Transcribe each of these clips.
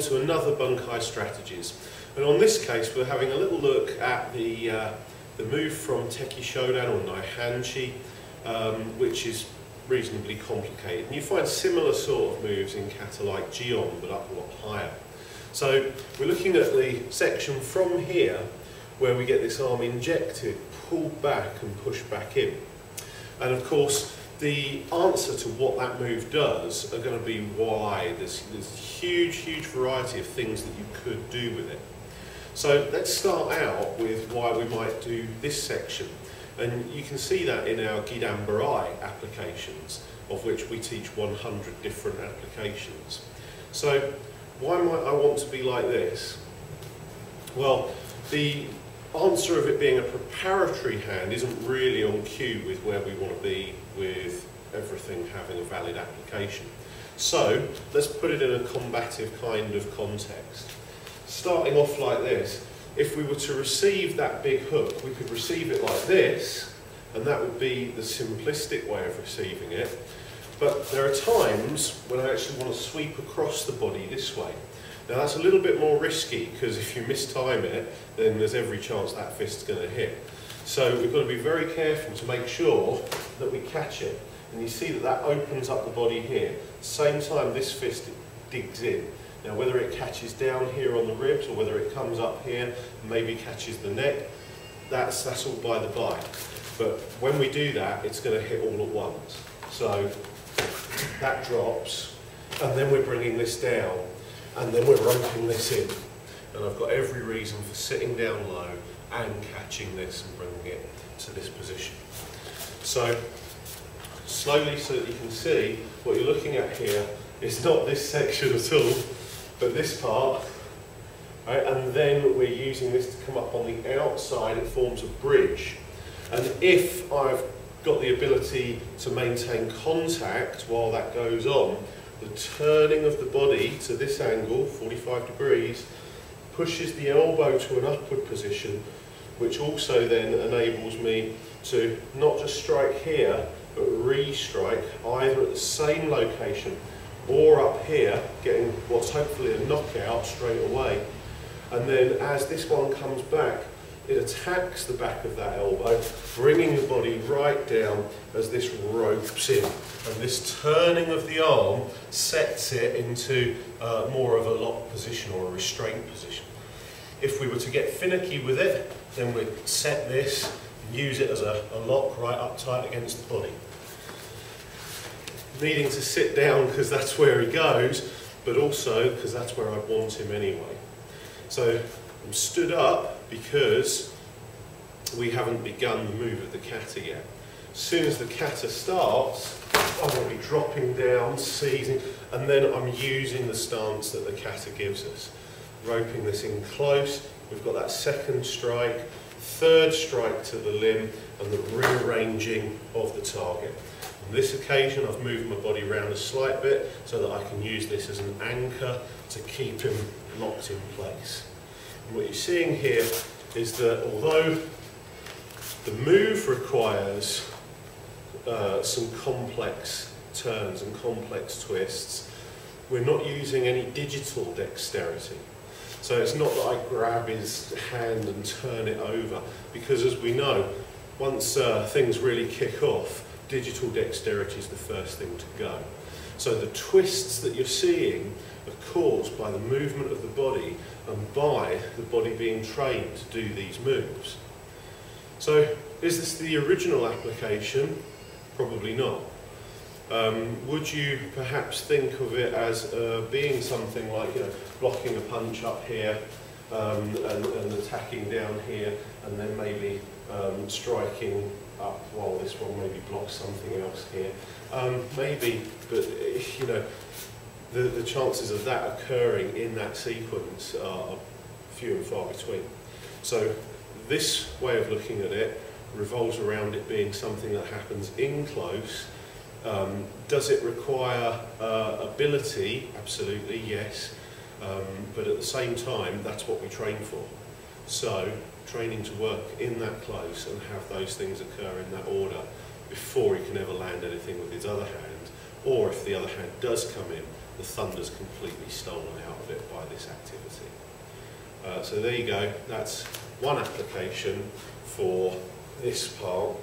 to another Bunkai Strategies. And on this case we're having a little look at the move from TEKKI SHODAN or Naihanchi, which is reasonably complicated. And you find similar sort of moves in kata like Gion, but up a lot higher. So we're looking at the section from here where we get this arm injected, pulled back and pushed back in. And of course the answer to what that move does are going to be wide. There's a huge variety of things that you could do with it. So let's start out with why we might do this section. And you can see that in our Gidan Barai applications, of which we teach 100 different applications. So why might I want to be like this? Well, the answer of it being a preparatory hand isn't really on cue with where we want to be with everything having a valid application. So let's put it in a combative kind of context. Starting off like this, if we were to receive that big hook, we could receive it like this, and that would be the simplistic way of receiving it. But there are times when I actually want to sweep across the body this way. Now that's a little bit more risky, because if you mistime it, then there's every chance that fist's going to hit. So we've got to be very careful to make sure that we catch it. And you see that that opens up the body here. At the same time this fist digs in. Now whether it catches down here on the ribs or whether it comes up here and maybe catches the neck, that's all by the by. But when we do that, it's going to hit all at once. So that drops, and then we're bringing this down, and then we're roping this in. And I've got every reason for sitting down low and catching this and bringing it to this position. So slowly, so that you can see what you're looking at here is not this section at all, but this part, right? And then we're using this to come up on the outside. It forms a bridge, and if I've got the ability to maintain contact while that goes on, the turning of the body to this angle, 45 degrees, pushes the elbow to an upward position, which also then enables me to not just strike here, but re-strike either at the same location or up here, getting what's hopefully a knockout straight away. And then as this one comes back, it attacks the back of that elbow, bringing the body right down as this ropes in. And this turning of the arm sets it into more of a lock position or a restraint position. If we were to get finicky with it, then we'd set this and use it as a lock right up tight against the body. Needing to sit down because that's where he goes, but also because that's where I want him anyway. So I'm stood up because we haven't begun the move of the kata yet. As soon as the kata starts, I'm going to be dropping down, seizing, and then I'm using the stance that the kata gives us. Roping this in close, we've got that second strike, third strike to the limb, and the rearranging of the target. On this occasion I've moved my body around a slight bit so that I can use this as an anchor to keep him locked in place. And what you're seeing here is that although the move requires some complex turns and complex twists, we're not using any digital dexterity. So it's not that I grab his hand and turn it over, because as we know, once things really kick off, digital dexterity is the first thing to go. So the twists that you're seeing are caused by the movement of the body and by the body being trained to do these moves. So is this the original application? Probably not. Would you perhaps think of it as being something like, blocking a punch up here and attacking down here, and then maybe striking up while this one maybe blocks something else here? Maybe, but the chances of that occurring in that sequence are few and far between. So this way of looking at it revolves around it being something that happens in close. Does it require ability? Absolutely, yes. But at the same time, that's what we train for. So, training to work in that close and have those things occur in that order before he can ever land anything with his other hand, or if the other hand does come in, the thunder's completely stolen out of it by this activity. So there you go, that's one application for this part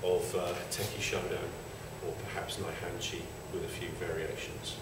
of Tekki Shodan, or perhaps Naihanchi with a few variations.